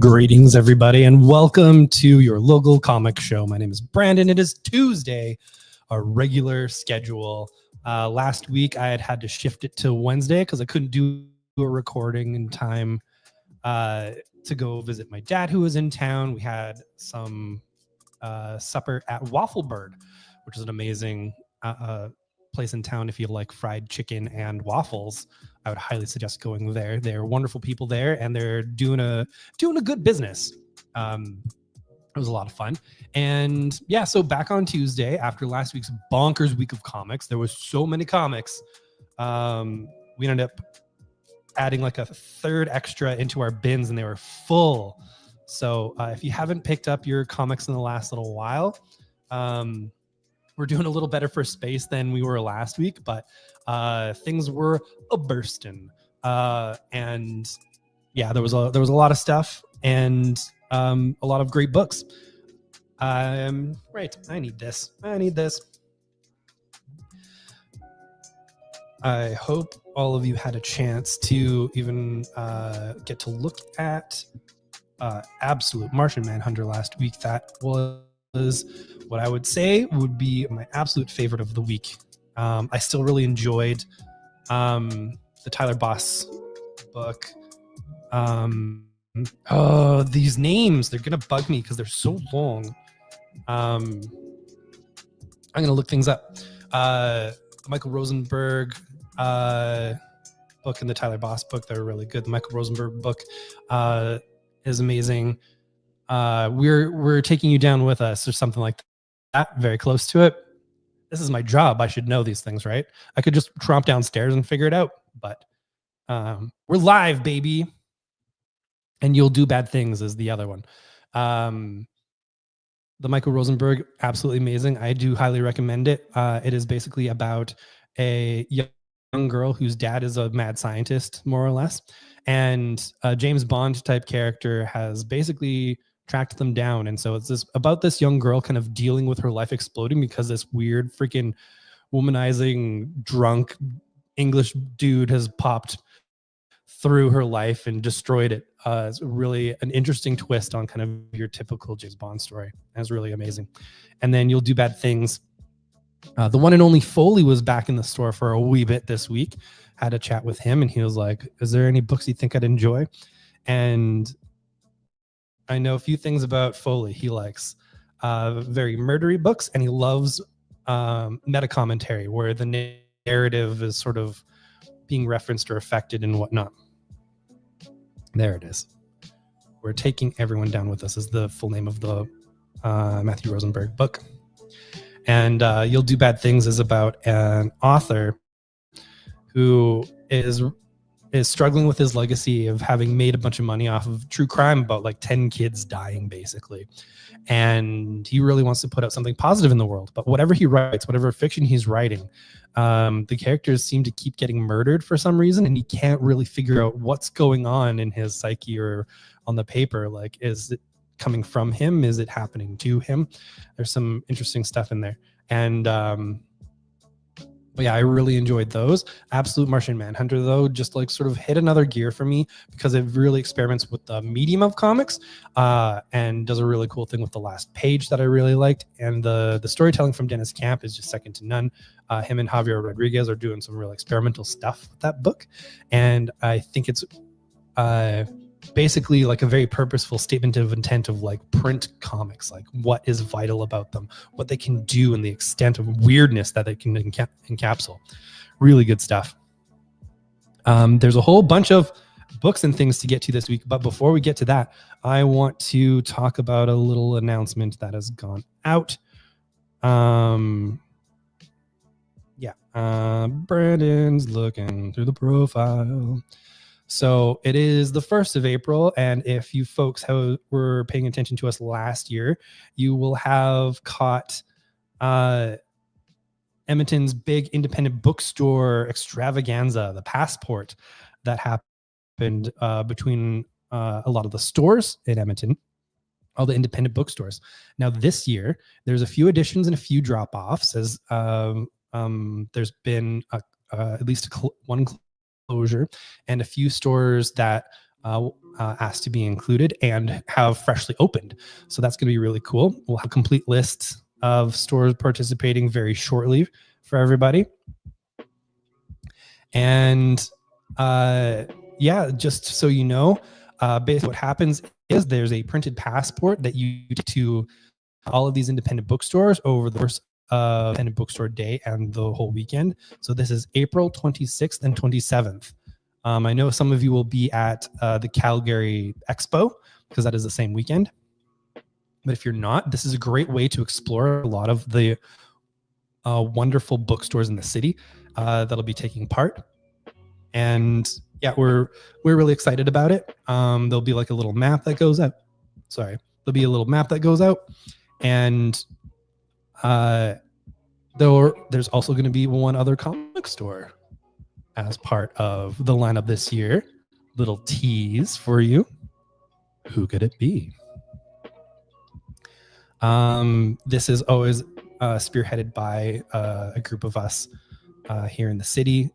Greetings, everybody, and welcome to your local comic show. My name is Brandon. It is Tuesday, our regular schedule. Last week, I had to shift it to Wednesday because I couldn't do a recording in time to go visit my dad, who was in town. We had some supper at Waffle Bird, which is an amazing place in town. If you like fried chicken and waffles, I would highly suggest going there. They're wonderful people there, and they're doing a good business. It was a lot of fun. And yeah, so back on Tuesday after last week's bonkers week of comics, there was so many comics. We ended up adding like a third extra into our bins, and they were full. So if you haven't picked up your comics in the last little while, we're doing a little better for space than we were last week, but things were a bursting. And yeah, there was a lot of stuff and a lot of great books. Right, I need this. I hope all of you had a chance to even get to look at Absolute Martian Manhunter last week. That was what I would say would be my absolute favorite of the week. I still really enjoyed the Tyler Boss book. These names, they're gonna bug me because they're so long. I'm gonna look things up. The Michael Rosenberg book and the Tyler Boss book, they're really good. The Michael Rosenberg book is amazing. We're taking you down with us or something like that, very close to it. This is my job. I should know these things, right? I could just tromp downstairs and figure it out, but we're live, baby. And You'll Do Bad Things is the other one. The Michael Rosenberg, absolutely amazing. I do highly recommend it. It is basically about a young girl whose dad is a mad scientist, more or less. And a James Bond type character has basically tracked them down. And so it's about this young girl kind of dealing with her life exploding because this weird freaking womanizing drunk English dude has popped through her life and destroyed it. It's really an interesting twist on kind of your typical James Bond story. That's really amazing. And then You'll Do Bad Things. The one and only Foley was back in the store for a wee bit this week. Had a chat with him, and he was like, is there any books you think I'd enjoy? And I know a few things about Foley. He likes very murdery books, and he loves meta commentary where the narrative is sort of being referenced or affected and whatnot. There it is. We're Taking Everyone Down With Us is the full name of the Matthew Rosenberg book. And You'll Do Bad Things is about an author who is struggling with his legacy of having made a bunch of money off of true crime about like 10 kids dying, basically. And he really wants to put out something positive in the world. But whatever he writes, whatever fiction he's writing, the characters seem to keep getting murdered for some reason, and he can't really figure out what's going on in his psyche or on the paper. Like, is it coming from him? Is it happening to him? There's some interesting stuff in there. And but yeah, I really enjoyed those. Absolute Martian Manhunter, though, just like sort of hit another gear for me because it really experiments with the medium of comics and does a really cool thing with the last page that I really liked. And the storytelling from Dennis Camp is just second to none. Him and Javier Rodriguez are doing some real experimental stuff with that book. And I think it's basically like a very purposeful statement of intent of like print comics, like what is vital about them, what they can do, and the extent of weirdness that they can encapsulate. Really good stuff. There's a whole bunch of books and things to get to this week, but before we get to that, I want to talk about a little announcement that has gone out. Brandon's looking through the profile. So it is the 1st of April, and if you folks were paying attention to us last year, you will have caught Edmonton's big independent bookstore Extravaganza, the Passport, that happened between a lot of the stores in Edmonton, all the independent bookstores. Now this year, there's a few additions and a few drop-offs, as there's been at least one closure and a few stores that asked to be included and have freshly opened. So that's going to be really cool. We'll have a complete list of stores participating very shortly for everybody. And yeah, just so you know, basically what happens is there's a printed passport that you take to all of these independent bookstores over the course of independent bookstore day and the whole weekend. So this is April 26th and 27th. I know some of you will be at the Calgary Expo because that is the same weekend. But if you're not, this is a great way to explore a lot of the wonderful bookstores in the city that'll be taking part. And yeah, we're really excited about it. There'll be like a little map that goes out. Sorry, there'll be a little map that goes out, and there's also going to be one other comic store as part of the lineup this year. Little tease for you. Who could it be? This is always spearheaded by a group of us here in the city.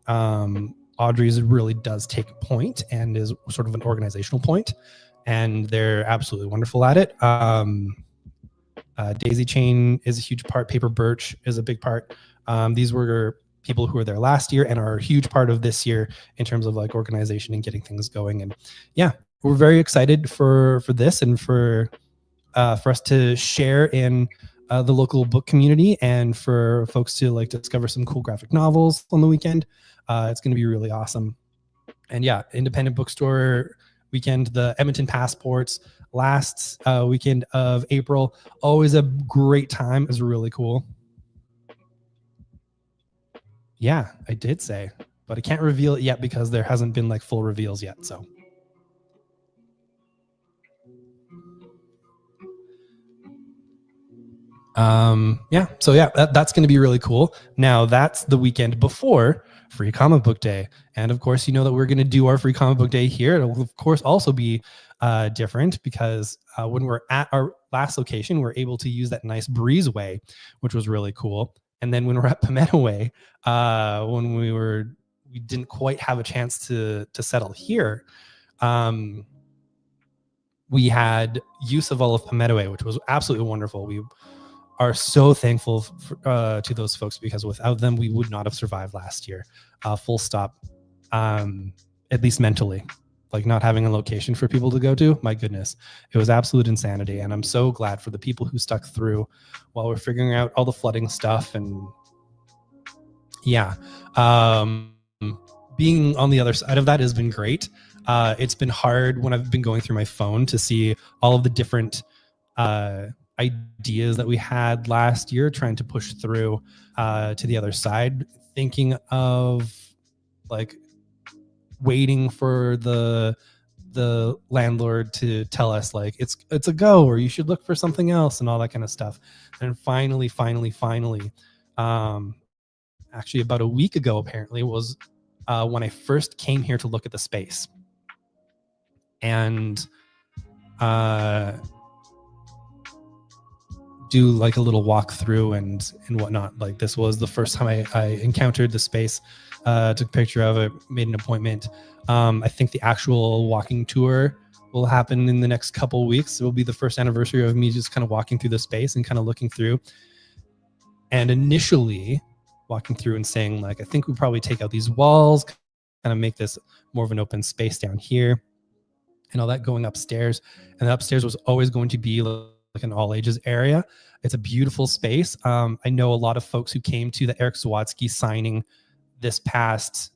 Audrey's really does take a point and is sort of an organizational point, and they're absolutely wonderful at it. Daisy Chain is a huge part. Paper Birch is a big part. These were people who were there last year and are a huge part of this year in terms of like organization and getting things going. And yeah, we're very excited for this and for us to share in the local book community and for folks to like discover some cool graphic novels on the weekend. It's going to be really awesome. And yeah, independent bookstore weekend, the Edmonton Passports last weekend of April, always a great time. It was really cool. Yeah, I did say, but I can't reveal it yet because there hasn't been like full reveals yet. So that's going to be really cool. Now that's the weekend before Free Comic Book Day, and of course you know that we're going to do our Free Comic Book Day here. It'll of course also be different because when we're at our last location, we're able to use that nice breezeway, which was really cool. And then when we're at Palmetto Way, when we didn't quite have a chance to settle here. We had use of all of Palmetto Way, which was absolutely wonderful. We are so thankful to those folks because without them, we would not have survived last year. Full stop. At least mentally, like not having a location for people to go to. My goodness, it was absolute insanity. And I'm so glad for the people who stuck through while we're figuring out all the flooding stuff. And yeah, being on the other side of that has been great. It's been hard when I've been going through my phone to see all of the different ideas that we had last year, trying to push through to the other side, thinking of like waiting for the landlord to tell us like it's a go or you should look for something else and all that kind of stuff. And finally, actually about a week ago, apparently was when I first came here to look at the space and do like a little walkthrough and whatnot. Like this was the first time I encountered the space, took a picture of it, made an appointment. I think the actual walking tour will happen in the next couple of weeks. It will be the first anniversary of me just kind of walking through the space and kind of looking through. And initially walking through and saying like, I think we probably take out these walls, kind of make this more of an open space down here and all that, going upstairs. And the upstairs was always going to be like an all ages area. It's a beautiful space. I know a lot of folks who came to the Eric Sawatsky signing this past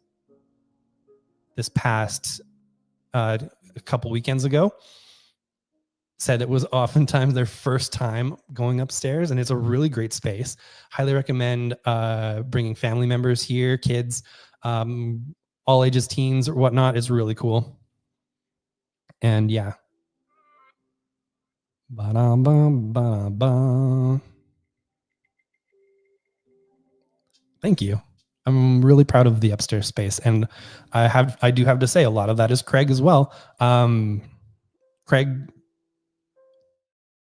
a couple weekends ago said it was oftentimes their first time going upstairs, and it's a really great space. Highly recommend bringing family members here, kids, all ages, teens or whatnot. Is really cool. And yeah. Thank you. I'm really proud of the upstairs space, and I do have to say a lot of that is Craig as well. Craig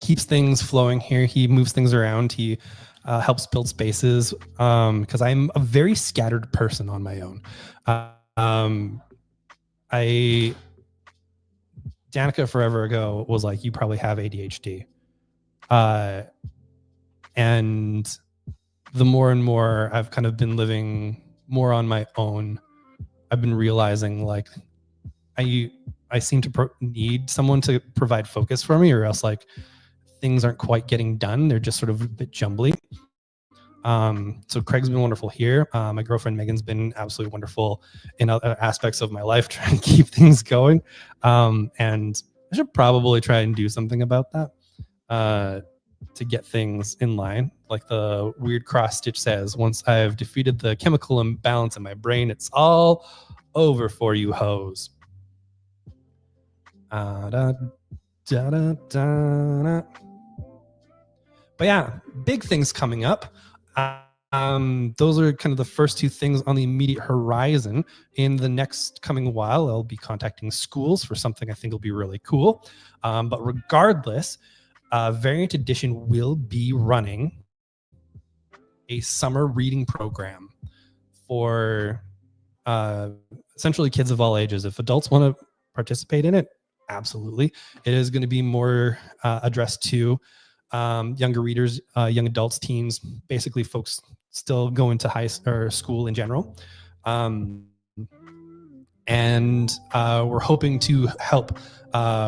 keeps things flowing here. He moves things around. He helps build spaces because I'm a very scattered person on my own. I Danica forever ago was like, you probably have ADHD. And the more and more I've kind of been living more on my own, I've been realizing like I seem to need someone to provide focus for me, or else like things aren't quite getting done. They're just sort of a bit jumbly. So Craig's been wonderful here. My girlfriend Megan's been absolutely wonderful in other aspects of my life, trying to keep things going. And I should probably try and do something about that to get things in line. Like the weird cross stitch says, once I've defeated the chemical imbalance in my brain, it's all over for you hoes. But yeah, big things coming up. Those are kind of the first two things on the immediate horizon. In the next coming while, I'll be contacting schools for something I think will be really cool. But regardless, Variant Edition will be running a summer reading program for essentially kids of all ages. If adults want to participate in it, absolutely. It is going to be more addressed to younger readers, young adults, teens, basically folks still going to high or school in general. And we're hoping to help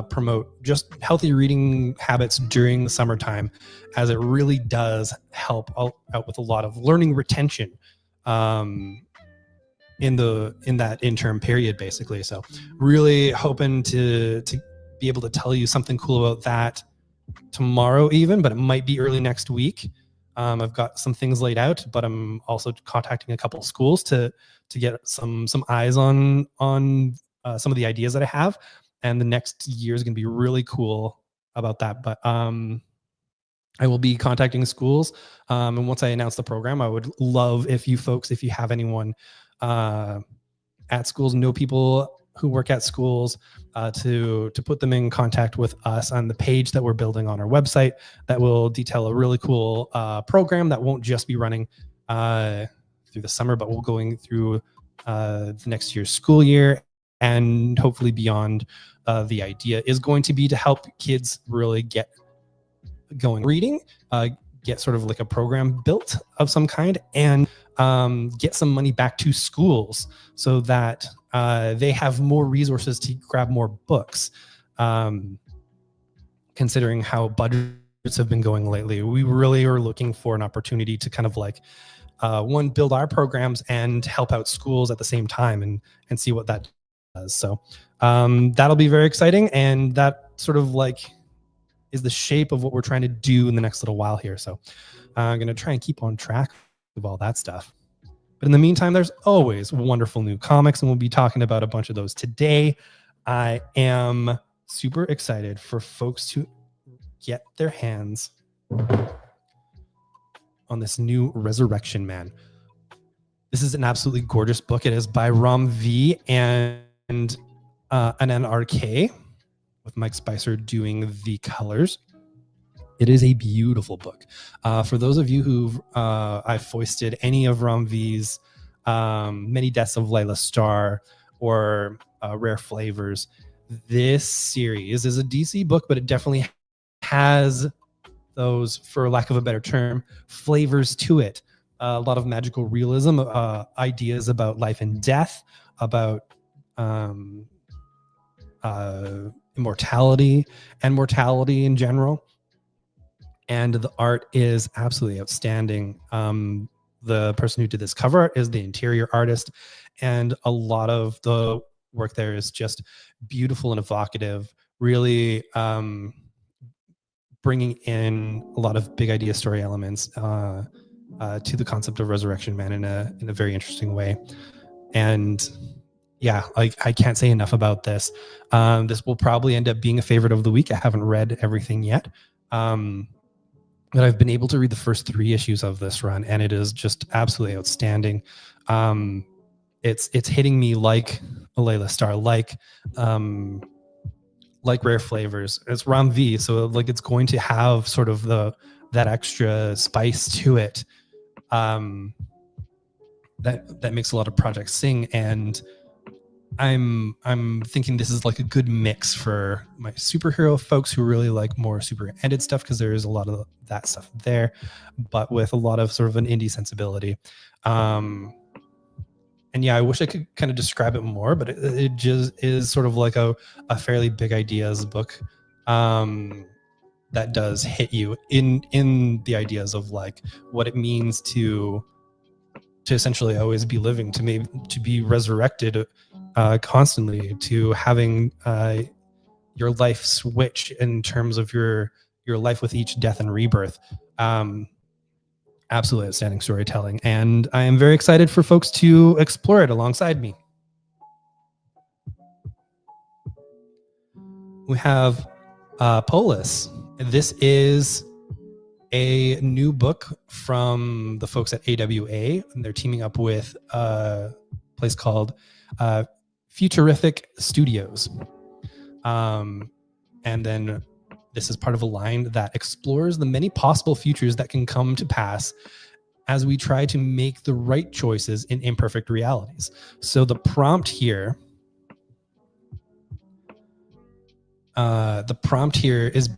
promote just healthy reading habits during the summertime, as it really does help out with a lot of learning retention in that interim period, basically. So really hoping to be able to tell you something cool about that tomorrow even, but it might be early next week. I've got some things laid out, but I'm also contacting a couple of schools to get some eyes on some of the ideas that I have. And the next year is going to be really cool about that. But I will be contacting schools. And once I announce the program, I would love if you folks, if you have anyone at schools, know people who work at schools, to put them in contact with us on the page that we're building on our website that will detail a really cool program that won't just be running through the summer, but will going through the next year's school year and hopefully beyond. The idea is going to be to help kids really get going reading, get sort of like a program built of some kind, and get some money back to schools so that they have more resources to grab more books. Considering how budgets have been going lately, we really are looking for an opportunity to kind of like one, build our programs and help out schools at the same time, and see what that does. So that'll be very exciting, and that sort of like is the shape of what we're trying to do in the next little while here. So I'm going to try and keep on track of all that stuff. But in the meantime, there's always wonderful new comics, and we'll be talking about a bunch of those today. I am super excited for folks to get their hands on this new Resurrection Man. This is an absolutely gorgeous book. It is by Ram V and an NRK, with Mike Spicer doing the colors. It is a beautiful book. For those of you who've I've foisted any of Ram V's Many Deaths of Layla Starr or Rare Flavors, this series is a DC book, but it definitely has those, for lack of a better term, flavors to it. A lot of magical realism, ideas about life and death, about immortality and mortality in general. And the art is absolutely outstanding. The person who did this cover art is the interior artist, and a lot of the work there is just beautiful and evocative, really bringing in a lot of big idea story elements to the concept of Resurrection Man in a very interesting way. And yeah, like I can't say enough about this. This will probably end up being a favorite of the week. I haven't read everything yet. But I've been able to read the first 3 issues of this run, and it is just absolutely outstanding. It's hitting me like a Layla Starr, like Rare Flavors. It's Ram V, so like it's going to have sort of that extra spice to it that makes a lot of projects sing. And I'm thinking this is like a good mix for my superhero folks who really like more super-ended stuff, because there is a lot of that stuff there, but with a lot of sort of an indie sensibility. And yeah, I wish I could kind of describe it more, but it just is sort of like a fairly big ideas book that does hit you in the ideas of like what it means to essentially always be living, to maybe to be resurrected constantly, to having your life switch in terms of your life with each death and rebirth. Absolutely outstanding storytelling, and I am very excited for folks to explore it alongside me. We have Polis. This is a new book from the folks at AWA, and they're teaming up with a place called Futurific Studios. And then this is part of a line that explores the many possible futures that can come to pass as we try to make the right choices in imperfect realities. So the prompt here, is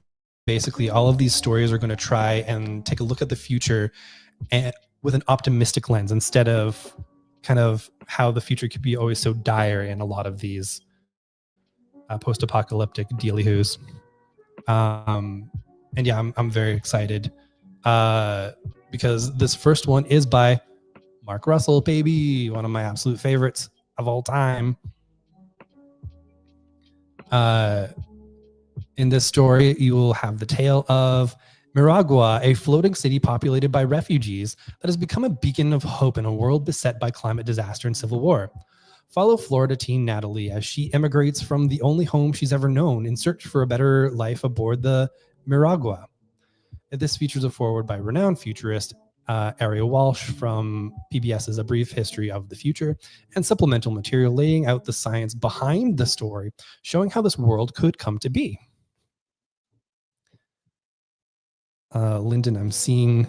basically all of these stories are going to try and take a look at the future and with an optimistic lens, instead of kind of how the future could be always so dire in a lot of these post-apocalyptic dealy-hoos. And yeah, I'm very excited because this first one is by Mark Russell, baby, one of my absolute favorites of all time. In this story, you will have the tale of Miragua, a floating city populated by refugees that has become a beacon of hope in a world beset by climate disaster and civil war. Follow Florida teen Natalie as she emigrates from the only home she's ever known in search for a better life aboard the Miragua. This features a foreword by renowned futurist Ariel Walsh from PBS's A Brief History of the Future, and supplemental material laying out the science behind the story, showing how this world could come to be. Lyndon, I'm seeing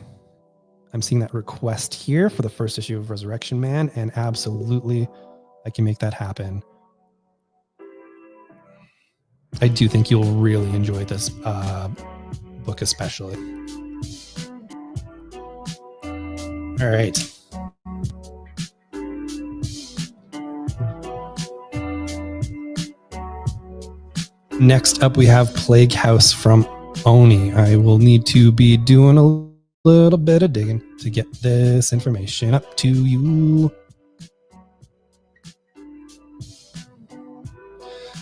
that request here for the first issue of Resurrection Man, and absolutely I can make that happen. I do think you'll really enjoy this book especially. All right. Next up, we have Plague House from Oni. I will need to be doing a little bit of digging to get this information up to you.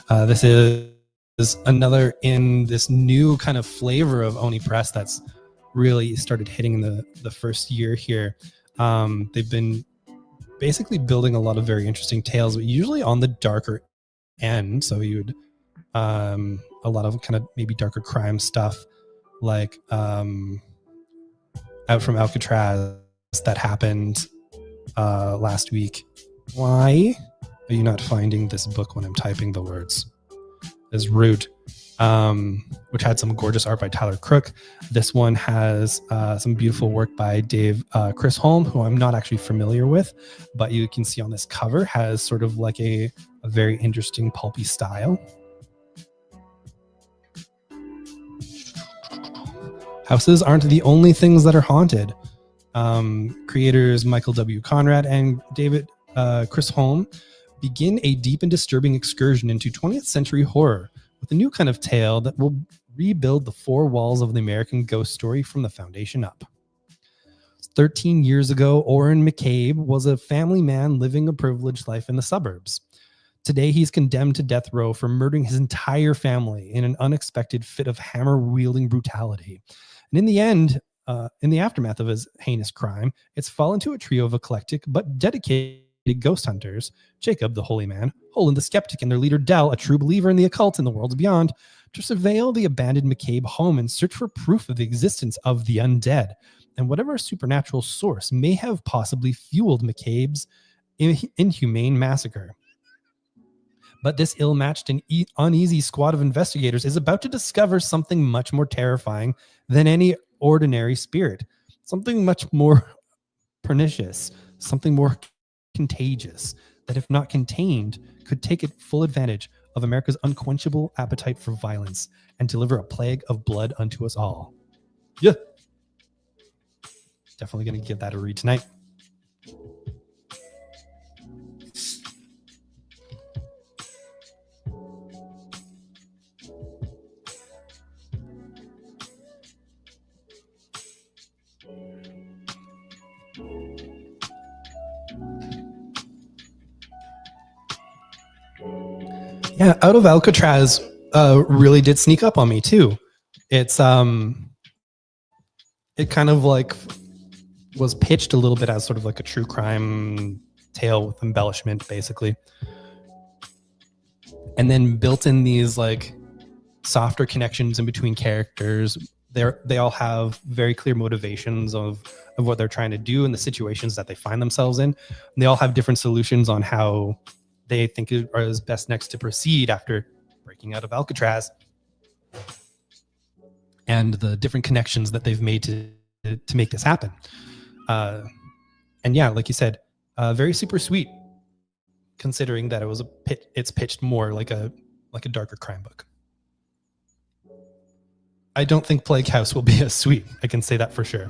This is another in this new kind of flavor of Oni Press that's really started hitting in the first year here. They've been basically building a lot of very interesting tales, but usually on the darker end. So you'd a lot of kind of maybe darker crime stuff, like Out from Alcatraz that happened last week. Why are you not finding this book when I'm typing the words? Is rude. Which had some gorgeous art by Tyler Crook. This one has some beautiful work by Chris Holm, who I'm not actually familiar with, but you can see on this cover has sort of like a very interesting pulpy style. Houses aren't the only things that are haunted. Creators Michael W. Conrad and Chris Holm begin a deep and disturbing excursion into 20th century horror with a new kind of tale that will rebuild the four walls of the American ghost story from the foundation up. 13 years ago, Orrin McCabe was a family man living a privileged life in the suburbs. Today, he's condemned to death row for murdering his entire family in an unexpected fit of hammer-wielding brutality. And in the end, in the aftermath of his heinous crime, it's fallen to a trio of eclectic but dedicated ghost hunters: Jacob, the holy man, Holland, the skeptic, and their leader Dell, a true believer in the occult and the worlds beyond, to surveil the abandoned McCabe home and search for proof of the existence of the undead and whatever supernatural source may have possibly fueled McCabe's inhumane massacre. But this ill-matched and uneasy squad of investigators is about to discover something much more terrifying than any ordinary spirit, something much more pernicious, something more contagious, that if not contained, could take full advantage of America's unquenchable appetite for violence and deliver a plague of blood unto us all. Yeah. Definitely going to give that a read tonight. Yeah, Out of Alcatraz really did sneak up on me too. It's it kind of like was pitched a little bit as sort of like a true crime tale with embellishment, basically, and then built in these like softer connections in between characters. They all have very clear motivations of what they're trying to do and the situations that they find themselves in. And they all have different solutions on how they think is best next to proceed after breaking out of Alcatraz, and the different connections that they've made to make this happen. And yeah, like you said, very super sweet, considering that it's pitched more like a darker crime book. I don't think Plague House will be as sweet. I can say that for sure.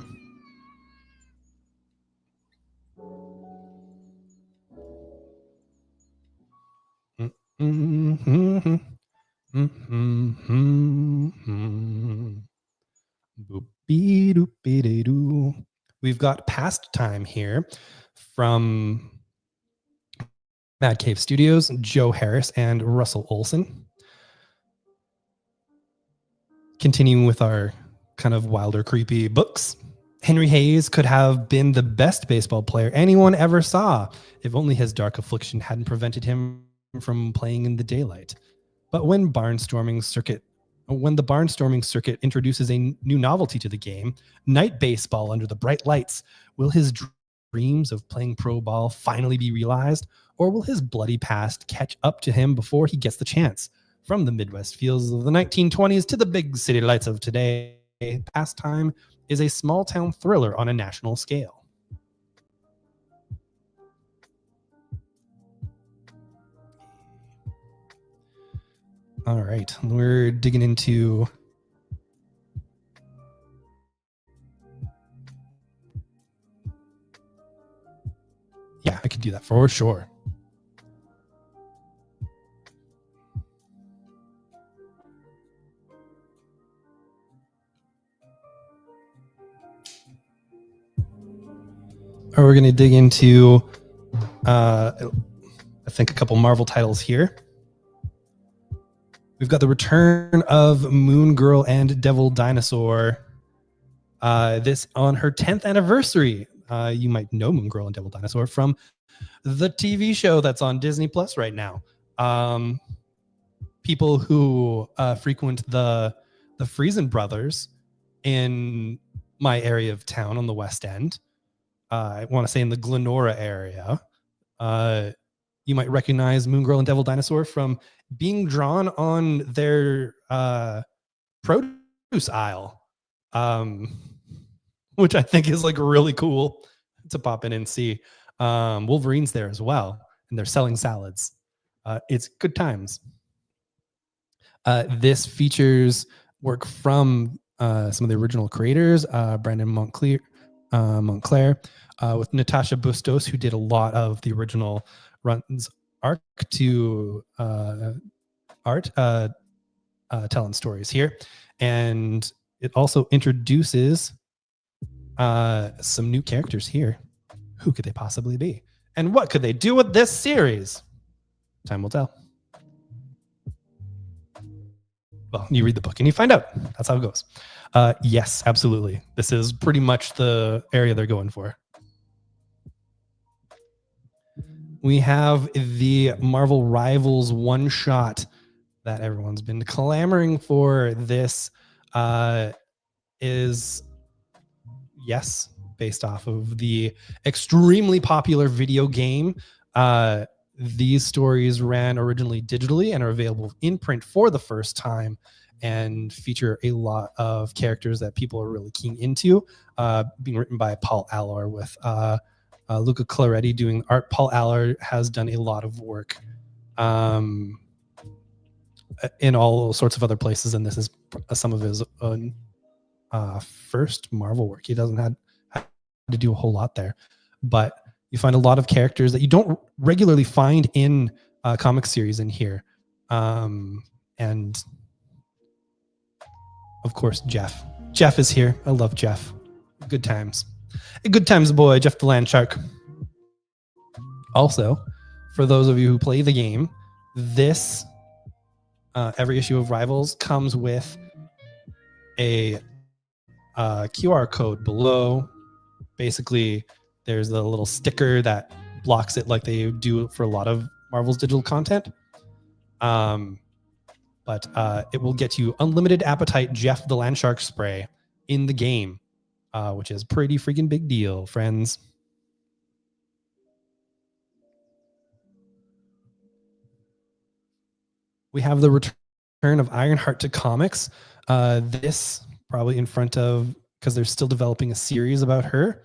Mm-hmm. Mm-hmm. We've got Pastime here from Mad Cave Studios, Joe Harris and Russell Olson. Continuing with our kind of wilder, creepy books. Henry Hayes could have been the best baseball player anyone ever saw, if only his dark affliction hadn't prevented him from playing in the daylight. But when the barnstorming circuit introduces a new novelty to the game, night baseball under the bright lights, will his dreams of playing pro ball finally be realized, or will his bloody past catch up to him before he gets the chance? From the Midwest fields of the 1920s to the big city lights of today, Pastime is a small town thriller on a national scale. All right, we're digging into yeah, I could do that for sure. We're going to dig into, I think, a couple Marvel titles here. We've got the return of Moon Girl and Devil Dinosaur. This on her 10th anniversary. You might know Moon Girl and Devil Dinosaur from the TV show that's on Disney Plus right now. People who frequent the Friesen Brothers in my area of town on the West End, I want to say in the Glenora area, you might recognize Moon Girl and Devil Dinosaur from being drawn on their produce aisle, which I think is like really cool to pop in and see. Wolverine's there as well, and they're selling salads. It's good times. This features work from some of the original creators, Brandon Montclair, with Natasha Bustos, who did a lot of the original runs arc to art, telling stories here. And it also introduces some new characters here. Who could they possibly be? And what could they do with this series? Time will tell. Well, you read the book and you find out. That's how it goes. Yes, absolutely. This is pretty much the area they're going for. We have the Marvel Rivals one-shot that everyone's been clamoring for. This is, yes, based off of the extremely popular video game. These stories ran originally digitally and are available in print for the first time, and feature a lot of characters that people are really keen into, being written by Paul Allor with Luca Claretti doing art. Paul Allor has done a lot of work in all sorts of other places, and this is some of his first Marvel work. He doesn't have to do a whole lot there, but you find a lot of characters that you don't regularly find in comic series in here, and of course Jeff. Jeff is here. I love Jeff. Good times. Good times, boy. Jeff the Land Shark. Also, for those of you who play the game, this every issue of Rivals comes with a QR code below. Basically, there's a little sticker that blocks it like they do for a lot of Marvel's digital content. But it will get you unlimited appetite Jeff the Land Shark spray in the game, which is pretty freaking big deal, friends. We have the return of Ironheart to comics. This probably in front of, because they're still developing a series about her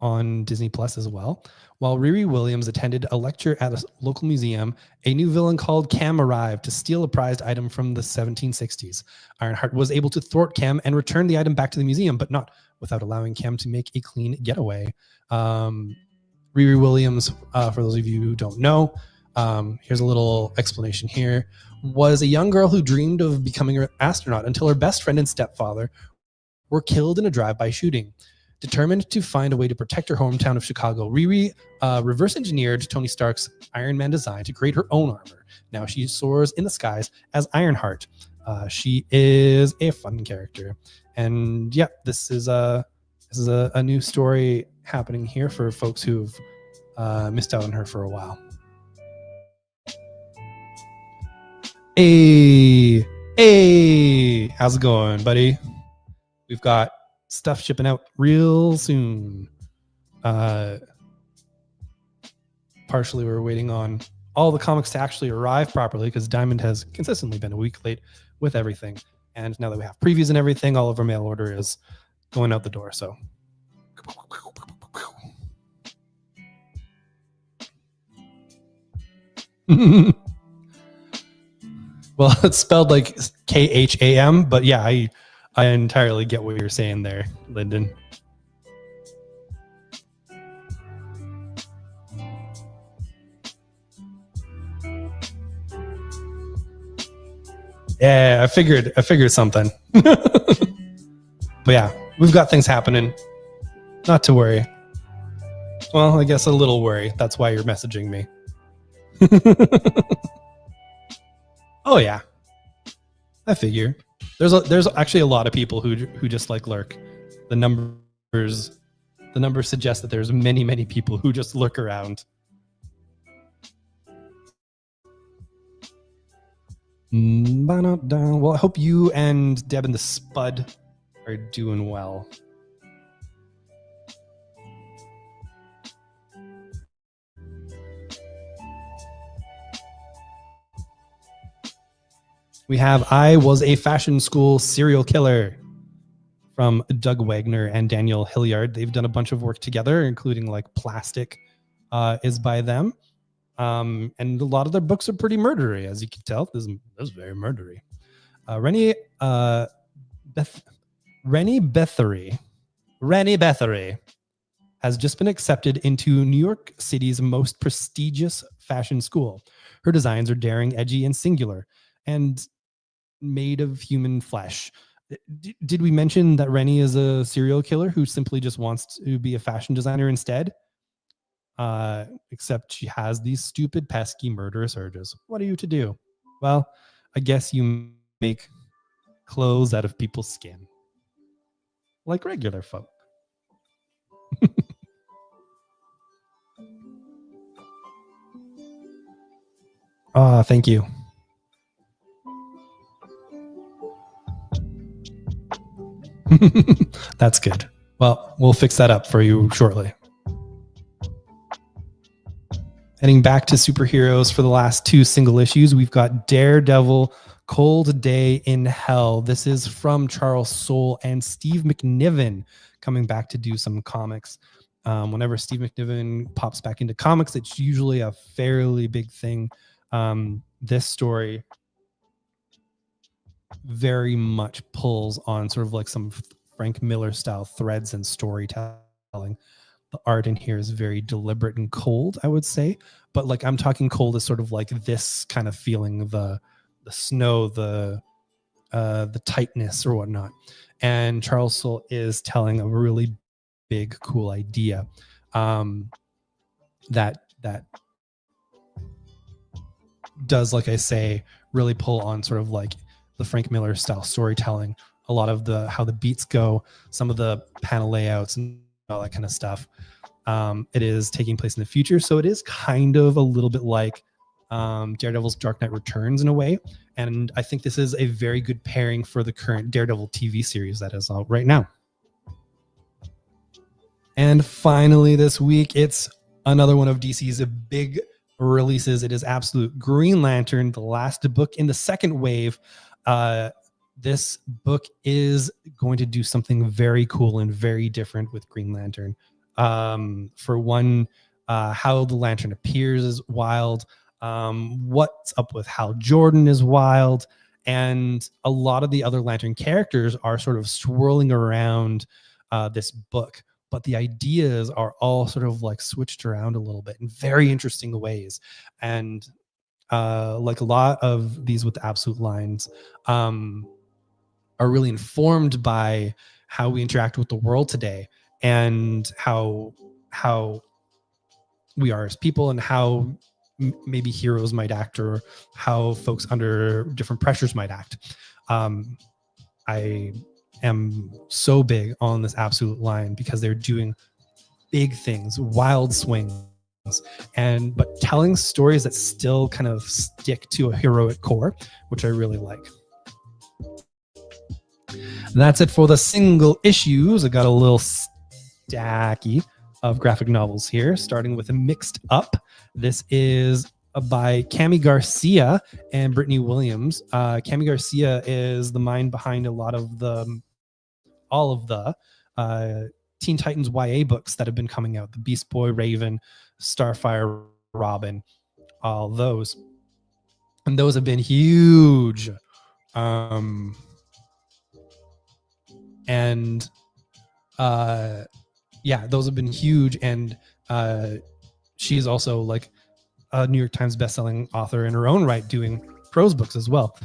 on Disney Plus as well. While Riri Williams attended a lecture at a local museum, a new villain called Cam arrived to steal a prized item from the 1760s. Ironheart was able to thwart Cam and return the item back to the museum, but not without allowing Cam to make a clean getaway. Riri Williams, for those of you who don't know, here's a little explanation here, was a young girl who dreamed of becoming an astronaut until her best friend and stepfather were killed in a drive-by shooting. Determined to find a way to protect her hometown of Chicago, Riri reverse engineered Tony Stark's Iron Man design to create her own armor. Now she soars in the skies as Ironheart. She is a fun character. And yeah, this is a new story happening here for folks who've missed out on her for a while. Hey, how's it going, buddy? We've got stuff shipping out real soon. Partially we're waiting on all the comics to actually arrive properly because Diamond has consistently been a week late with everything. And now that we have previews and everything, all of our mail order is going out the door. So well, it's spelled like Kham, but yeah, I entirely get what you're saying there, Lyndon. Yeah, I figured something. But yeah, we've got things happening. Not to worry. Well, I guess a little worry. That's why you're messaging me. Oh yeah, I figure. There's actually a lot of people who just like lurk. The numbers suggest that there's many people who just lurk around. Well, I hope you and Deb and the Spud are doing well. We have I Was a Fashion School Serial Killer from Doug Wagner and Daniel Hilliard. They've done a bunch of work together, including like Plastic is by them. And a lot of their books are pretty murdery, as you can tell. This is very murdery. Rennie Bethery has just been accepted into New York City's most prestigious fashion school. Her designs are daring, edgy, and singular, and made of human flesh. Did we mention that Rennie is a serial killer who simply just wants to be a fashion designer instead? Except she has these stupid, pesky, murderous urges. What are you to do? Well, I guess you make clothes out of people's skin. Like regular folk. Thank you. That's good. Well, we'll fix that up for you shortly. Heading back to superheroes for the last two single issues, we've got Daredevil, Cold Day in Hell. This is from Charles Soule and Steve McNiven coming back to do some comics. Whenever Steve McNiven pops back into comics, it's usually a fairly big thing. This story very much pulls on sort of like some Frank Miller style threads and storytelling. The art in here is very deliberate and cold, I would say. But like I'm talking cold as sort of like this kind of feeling, the snow, the tightness or whatnot. And Charles Soule is telling a really big, cool idea that does, like I say, really pull on sort of like the Frank Miller style storytelling. A lot of how the beats go, some of the panel layouts and all that kind of stuff. It is taking place in the future, so it is kind of a little bit like Daredevil's Dark Knight Returns in a way. And I think this is a very good pairing for the current Daredevil TV series that is out right now. And finally this week, it's another one of DC's big releases. It is Absolute Green Lantern, the last book in the second wave. This book is going to do something very cool and very different with Green Lantern. For one, how the Lantern appears is wild. What's up with Hal Jordan is wild. And a lot of the other Lantern characters are sort of swirling around this book. But the ideas are all sort of like switched around a little bit in very interesting ways. And like a lot of these with the Absolute lines are really informed by how we interact with the world today and how we are as people and how maybe heroes might act or how folks under different pressures might act. I am so big on this Absolute line because they're doing big things, wild swings, but telling stories that still kind of stick to a heroic core, which I really like. That's it for the single issues. I got a little stacky of graphic novels here, starting with Mixed Up. This is by Cami Garcia and Brittany Williams. Cami Garcia is the mind behind all of the Teen Titans YA books that have been coming out. The Beast Boy, Raven, Starfire, Robin, all those. And those have been huge. Those have been huge. And she's also like a New York Times bestselling author in her own right, doing prose books as well.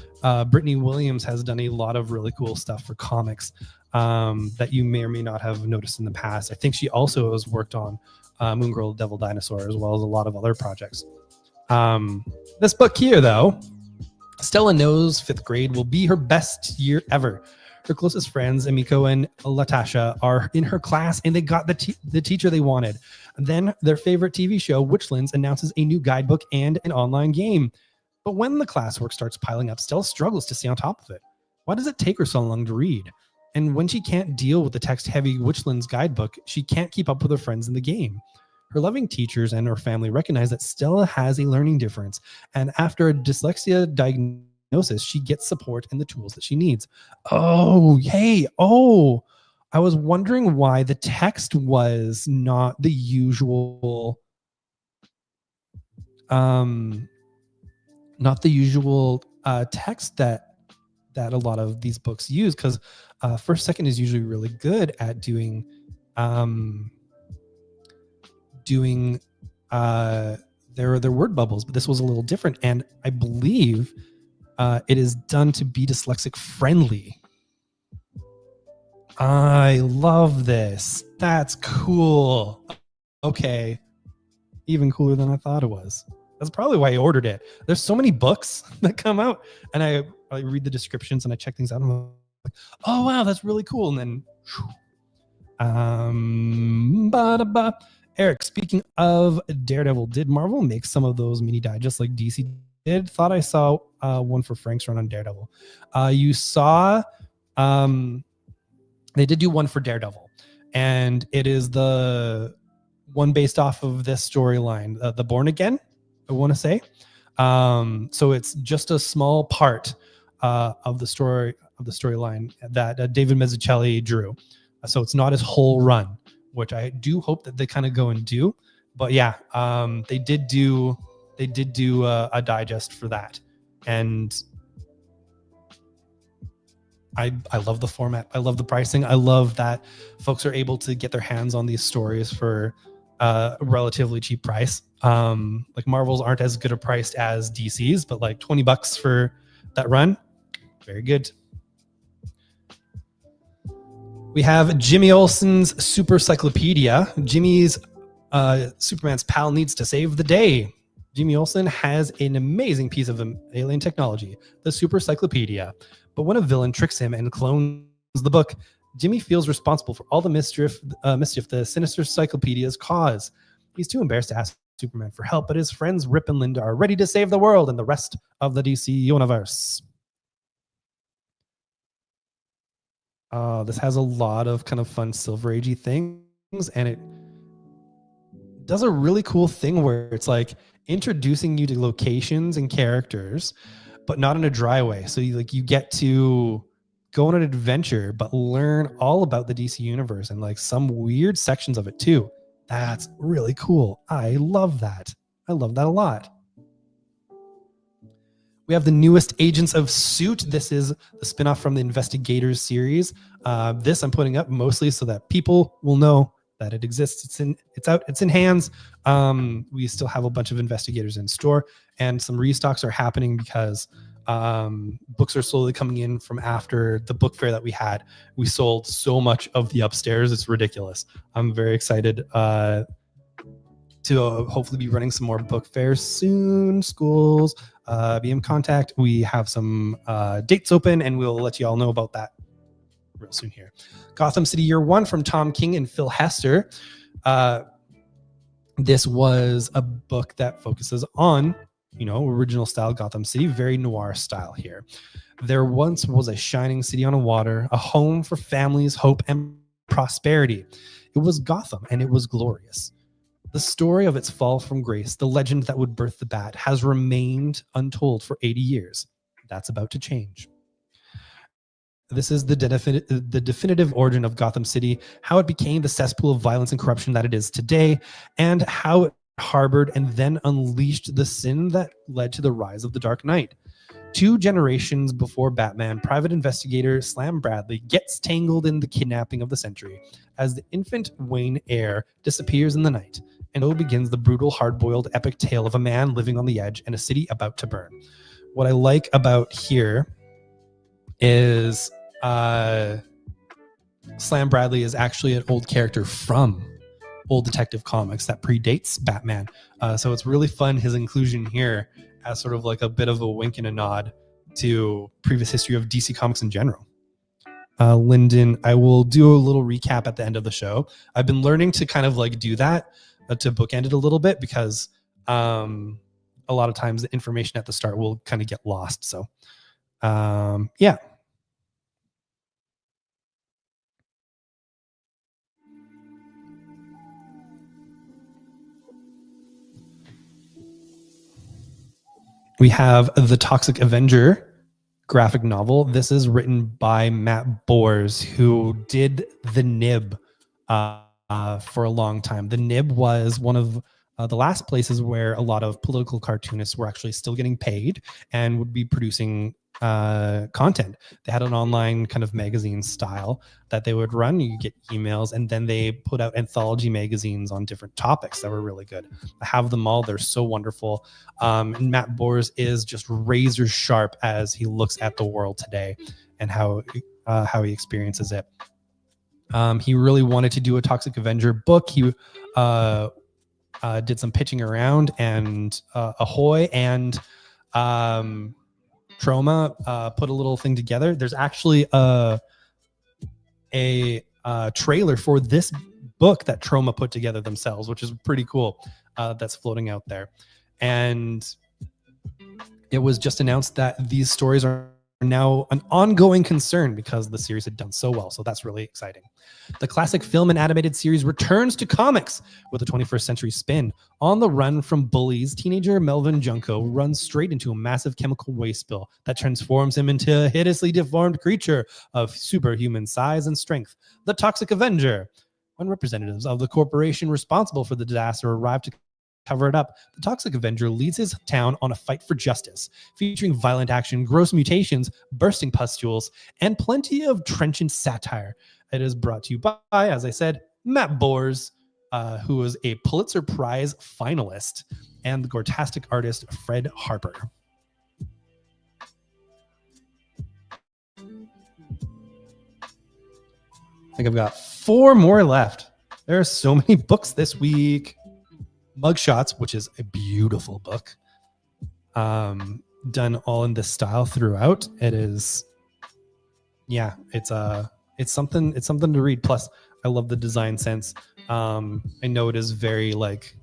Brittany Williams has done a lot of really cool stuff for comics that you may or may not have noticed in the past. I think she also has worked on Moon Girl, Devil Dinosaur, as well as a lot of other projects. This book here, though, Stella knows 5th grade will be her best year ever. Her closest friends, Emiko and Latasha, are in her class, and they got the teacher they wanted. And then their favorite TV show, Witchlands, announces a new guidebook and an online game. But when the classwork starts piling up, Stella struggles to stay on top of it. Why does it take her so long to read? And when she can't deal with the text-heavy Witchlands guidebook, she can't keep up with her friends in the game. Her loving teachers and her family recognize that Stella has a learning difference, and after a dyslexia diagnosis, she gets support and the tools that she needs. I was wondering why the text was not the usual text that a lot of these books use, because First Second is usually really good at doing their word bubbles, but this was a little different, and I believe it is done to be dyslexic friendly. I love this. That's cool. Okay, even cooler than I thought it was. That's probably why I ordered it. There's so many books that come out, and I read the descriptions and I check things out. And I'm like, oh wow, that's really cool. And then, Eric, speaking of Daredevil, did Marvel make some of those mini digests like DC did? Thought I saw one for Frank's run on Daredevil. You saw, they did do one for Daredevil, and it is the one based off of this storyline, the Born Again, I want to say. So it's just a small part of the storyline that David Mazzucchelli drew. So it's not his whole run. which I do hope that they kind of go and do. But yeah, they did do a digest for that, and I love the format. I love the pricing. I love that folks are able to get their hands on these stories for a relatively cheap price. Like Marvels aren't as good a price as DC's, but like $20 for that run, very good. We have Jimmy Olsen's Super Cyclopedia. Jimmy's Superman's pal needs to save the day. Jimmy Olsen has an amazing piece of alien technology, the Super Cyclopedia. But when a villain tricks him and clones the book, Jimmy feels responsible for all the mischief the sinister cyclopedias cause. He's too embarrassed to ask Superman for help, but his friends Rip and Linda are ready to save the world and the rest of the DC universe. This has a lot of kind of fun Silver Agey things, and it does a really cool thing where it's like introducing you to locations and characters, but not in a dry way. So you get to go on an adventure, but learn all about the DC universe and like some weird sections of it too. That's really cool. I love that. I love that a lot. We have the newest Agents of Suit. This is the spinoff from the Investigators series. This I'm putting up mostly so that people will know that it exists. It's out. It's in hands. We still have a bunch of Investigators in store, and some restocks are happening because books are slowly coming in from after the book fair that we had. We sold so much of the upstairs. It's ridiculous. I'm very excited to hopefully be running some more book fairs soon. Schools, be in contact. We have some dates open, and we'll let you all know about that real soon here. Gotham City Year One from Tom King and Phil Hester. This was a book that focuses on, original style Gotham City, very noir style here. There once was a shining city on a water, a home for families, hope, and prosperity. It was Gotham, and it was glorious. The story of its fall from grace, the legend that would birth the bat, has remained untold for 80 years. That's about to change. This is the definitive origin of Gotham City, how it became the cesspool of violence and corruption that it is today, and how it harbored and then unleashed the sin that led to the rise of the Dark Knight. 2 generations before Batman, private investigator Slam Bradley gets tangled in the kidnapping of the century as the infant Wayne heir disappears in the night. And so begins the brutal, hard-boiled epic tale of a man living on the edge and a city about to burn. What I like about here is Slam Bradley is actually an old character from old Detective Comics that predates Batman. So it's really fun, his inclusion here as sort of like a bit of a wink and a nod to previous history of DC Comics in general. Lyndon, I will do a little recap at the end of the show. I've been learning to kind of like do that to bookend it a little bit because a lot of times the information at the start will kind of get lost. So yeah. We have The Toxic Avenger graphic novel. This is written by Matt Bors, who did The Nib for a long time. The Nib was one of the last places where a lot of political cartoonists were actually still getting paid and would be producing content. They had an online kind of magazine style that they would run. You get emails, and then they put out anthology magazines on different topics that were really good. I have them all. They're so wonderful. And Matt Bors is just razor sharp as he looks at the world today and how he experiences it. He really wanted to do a Toxic Avenger book. He did some pitching around, and Ahoy and Troma put a little thing together. There's actually a trailer for this book that Troma put together themselves, which is pretty cool. That's floating out there. And it was just announced that these stories are now an ongoing concern because the series had done so well. So that's really exciting. The classic film and animated series returns to comics with a 21st century spin. On the run from bullies, teenager Melvin Junko runs straight into a massive chemical waste spill that transforms him into a hideously deformed creature of superhuman size and strength. The Toxic Avenger. When representatives of the corporation responsible for the disaster arrive to cover it up, the Toxic Avenger leads his town on a fight for justice, featuring violent action, gross mutations, bursting pustules, and plenty of trenchant satire. It is brought to you by, as I said, Matt Bors, who was a Pulitzer Prize finalist, and the Gortastic artist Fred Harper. I think I've got 4 more left. There are so many books this week. Mugshots, which is a beautiful book, done all in this style throughout. It is, yeah, it's something to read. Plus, I love the design sense. I know it is very like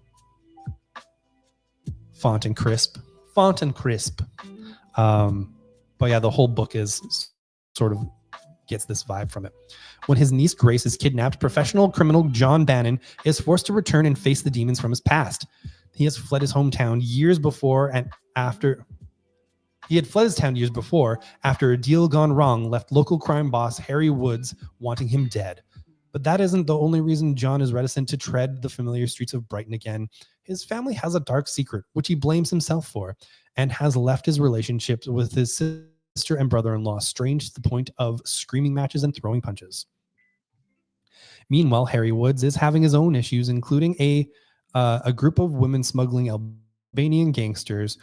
font and crisp. But yeah, the whole book is sort of gets this vibe from it. When his niece Grace is kidnapped, professional criminal John Bannon is forced to return and face the demons from his past. He has fled his hometown years before and after. He had fled his town years before after a deal gone wrong left local crime boss Harry Woods wanting him dead. But that isn't the only reason John is reticent to tread the familiar streets of Brighton again. His family has a dark secret, which he blames himself for, and has left his relationships with his sister and brother-in-law strained to the point of screaming matches and throwing punches. Meanwhile, Harry Woods is having his own issues, including a group of women smuggling Albanian gangsters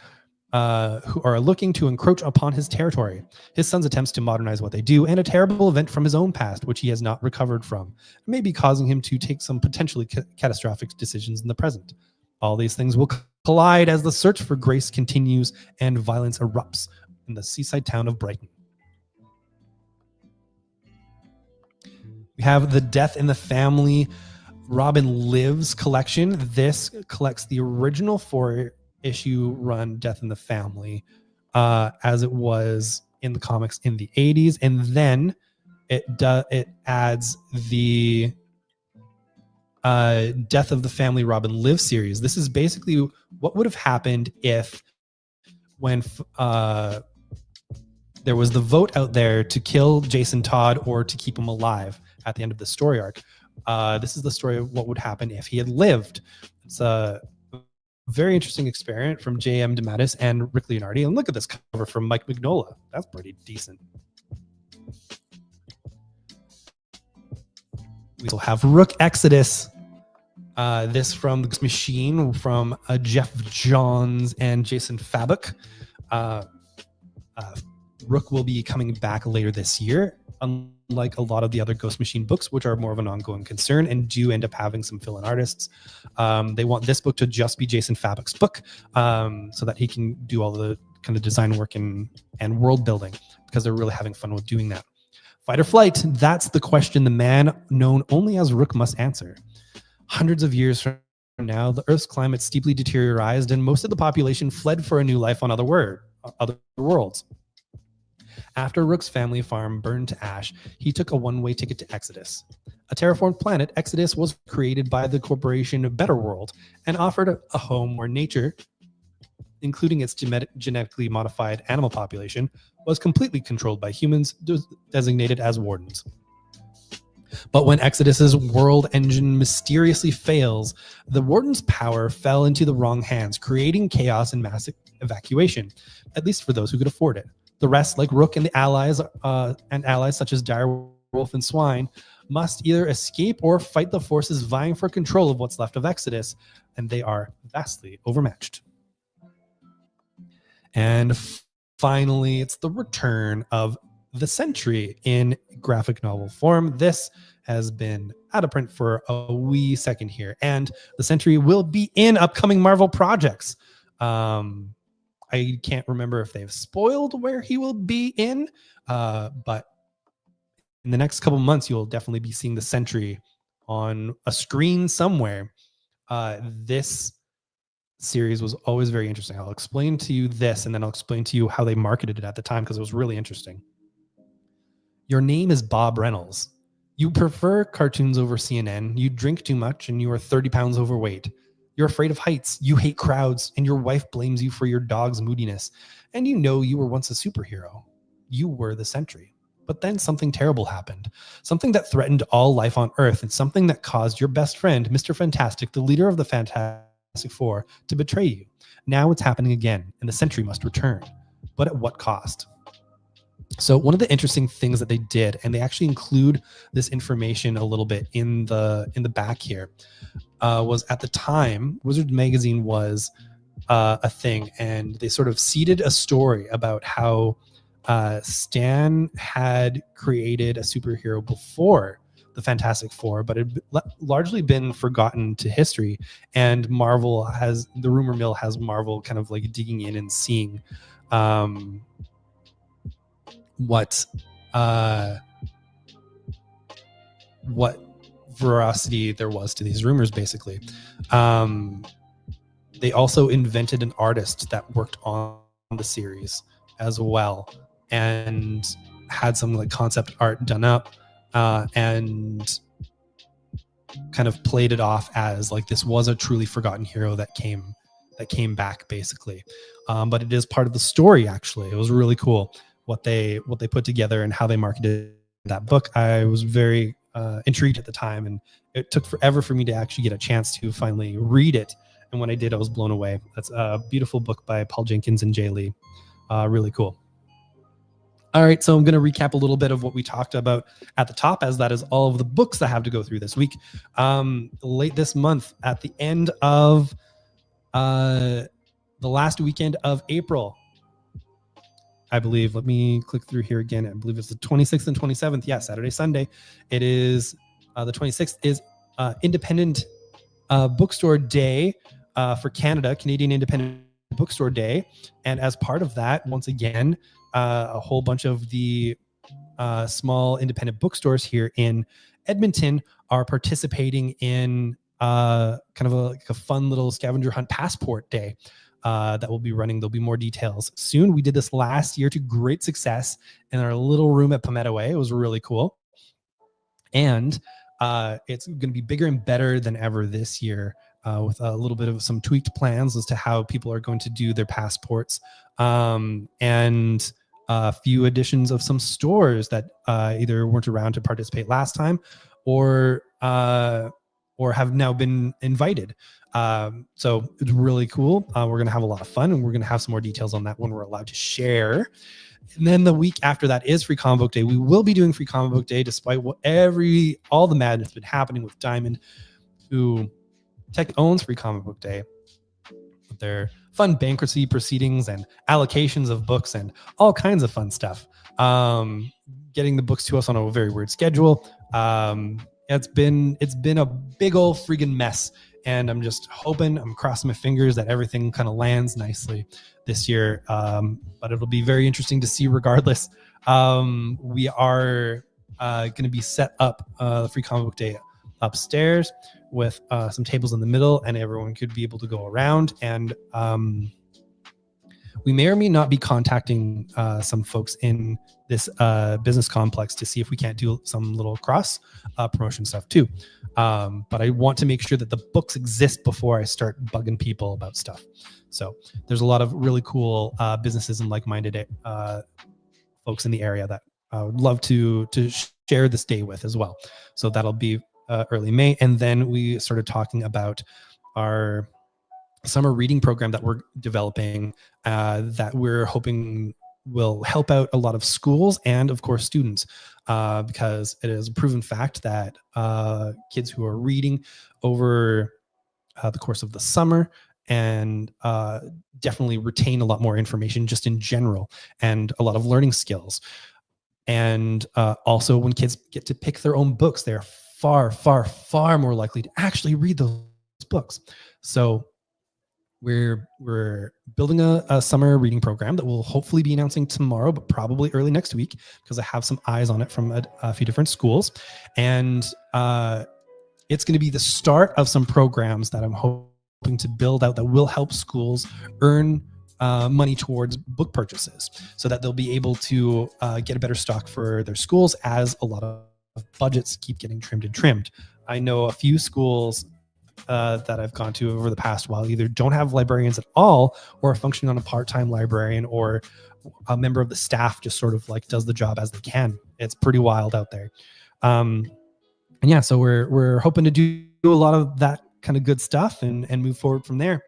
who are looking to encroach upon his territory. His son's attempts to modernize what they do, and a terrible event from his own past, which he has not recovered from, may be causing him to take some potentially catastrophic decisions in the present. All these things will collide as the search for Grace continues and violence erupts in the seaside town of Brighton. We have the Death in the Family Robin Lives collection. This collects the original 4-issue run Death in the Family as it was in the comics in the 80s, and then it adds the Death of the Family Robin Lives series. This is basically what would have happened if when there was the vote out there to kill Jason Todd or to keep him alive at the end of the story arc. This is the story of what would happen if he had lived. It's a very interesting experiment from J.M. DeMatteis and Rick Leonardi. And look at this cover from Mike Mignola. That's pretty decent. We still have Rook Exodus. This from the Machine from Jeff Johns and Jason Fabok. Rook will be coming back later this year, unlike a lot of the other Ghost Machine books, which are more of an ongoing concern and do end up having some fill-in artists. They want this book to just be Jason Fabok's book so that he can do all the kind of design work and world building, because they're really having fun with doing that. Fight or flight, that's the question the man known only as Rook must answer. Hundreds of years from now, the Earth's climate steeply deteriorized and most of the population fled for a new life on other worlds. After Rook's family farm burned to ash, he took a one-way ticket to Exodus. A terraformed planet, Exodus was created by the corporation Better World and offered a home where nature, including its genetically modified animal population, was completely controlled by humans designated as wardens. But when Exodus's world engine mysteriously fails, the warden's power fell into the wrong hands, creating chaos and massive evacuation, at least for those who could afford it. The rest, like Rook and the allies such as Direwolf and Swine, must either escape or fight the forces vying for control of what's left of Exodus, and they are vastly overmatched. And finally, it's the return of the Sentry in graphic novel form. This has been out of print for a wee second here, and the Sentry will be in upcoming Marvel projects. I can't remember if they've spoiled where he will be in, but in the next couple months, you'll definitely be seeing the Sentry on a screen somewhere. This series was always very interesting. I'll explain to you this, and then I'll explain to you how they marketed it at the time, because it was really interesting. Your name is Bob Reynolds. You prefer cartoons over CNN. You drink too much, and you are 30 pounds overweight. You're afraid of heights, you hate crowds, and your wife blames you for your dog's moodiness. And you know you were once a superhero. You were the Sentry. But then something terrible happened, something that threatened all life on Earth, and something that caused your best friend, Mr. Fantastic, the leader of the Fantastic Four, to betray you. Now it's happening again, and the Sentry must return. But at what cost? So one of the interesting things that they did, and they actually include this information a little bit in the back here, was at the time, Wizard Magazine was a thing, and they sort of seeded a story about how Stan had created a superhero before the Fantastic Four, but it had largely been forgotten to history. And Marvel has, the rumor mill has Marvel kind of like digging in and seeing what veracity there was to these rumors, basically. They also invented an artist that worked on the series as well, and had some like concept art done up, and kind of played it off as like this was a truly forgotten hero that came back, basically. But it is part of the story. Actually, it was really cool what they put together and how they marketed that book. I was very intrigued at the time, and it took forever for me to actually get a chance to finally read it. And when I did, I was blown away. That's a beautiful book by Paul Jenkins and Jay Lee. Really cool. All right, so I'm going to recap a little bit of what we talked about at the top, as that is all of the books I have to go through this week. Late this month, at the end of the last weekend of April, I believe, let me click through here again. I believe it's the 26th and 27th. Yeah, Saturday, Sunday. It is the 26th is Independent Bookstore Day for Canada, Canadian Independent Bookstore Day. And as part of that, once again, a whole bunch of the small independent bookstores here in Edmonton are participating in kind of a fun little scavenger hunt passport day that will be running. There'll be more details soon. We did this last year to great success in our little room at Palmetto Way. It was really cool. And it's going to be bigger and better than ever this year, with a little bit of some tweaked plans as to how people are going to do their passports, and a few additions of some stores that either weren't around to participate last time, or have now been invited. So it's really cool. We're going to have a lot of fun, and we're going to have some more details on that when we're allowed to share. And then the week after that is Free Comic Book Day. We will be doing Free Comic Book Day despite all the madness that's been happening with Diamond, who tech owns Free Comic Book Day, with their fun bankruptcy proceedings and allocations of books and all kinds of fun stuff. Getting the books to us on a very weird schedule. It's been a big old friggin' mess. And I'm just hoping, I'm crossing my fingers that everything kind of lands nicely this year. But it'll be very interesting to see regardless. We are going to be set up the Free Comic Book Day upstairs with some tables in the middle, and everyone could be able to go around. And we may or may not be contacting some folks in this business complex to see if we can't do some little cross promotion stuff too. But I want to make sure that the books exist before I start bugging people about stuff. So there's a lot of really cool businesses and like-minded folks in the area that I would love to share this day with as well. So that'll be early May. And then we started talking about our summer reading program that we're developing, that we're hoping will help out a lot of schools and of course students, because it is a proven fact that kids who are reading over the course of the summer and definitely retain a lot more information just in general, and a lot of learning skills. And also when kids get to pick their own books, they're far, far, far more likely to actually read those books. So we're building a summer reading program that we'll hopefully be announcing tomorrow, but probably early next week, because I have some eyes on it from a few different schools. And it's going to be the start of some programs that I'm hoping to build out that will help schools earn money towards book purchases, so that they'll be able to get a better stock for their schools, as a lot of budgets keep getting trimmed. I know a few schools that I've gone to over the past while either don't have librarians at all, or are functioning on a part-time librarian, or a member of the staff just sort of like does the job as they can. It's pretty wild out there. And yeah, so we're hoping to do a lot of that kind of good stuff and move forward from there.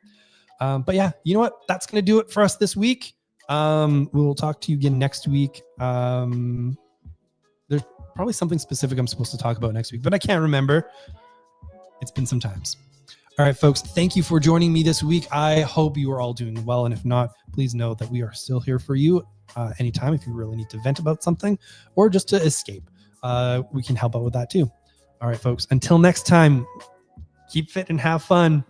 But yeah, you know what? That's going to do it for us this week. We'll talk to you again next week. There's probably something specific I'm supposed to talk about next week, but I can't remember. It's been some times. All right, folks, thank you for joining me this week. I hope you are all doing well. And if not, please know that we are still here for you anytime if you really need to vent about something or just to escape. We can help out with that too. All right, folks, until next time, keep fit and have fun.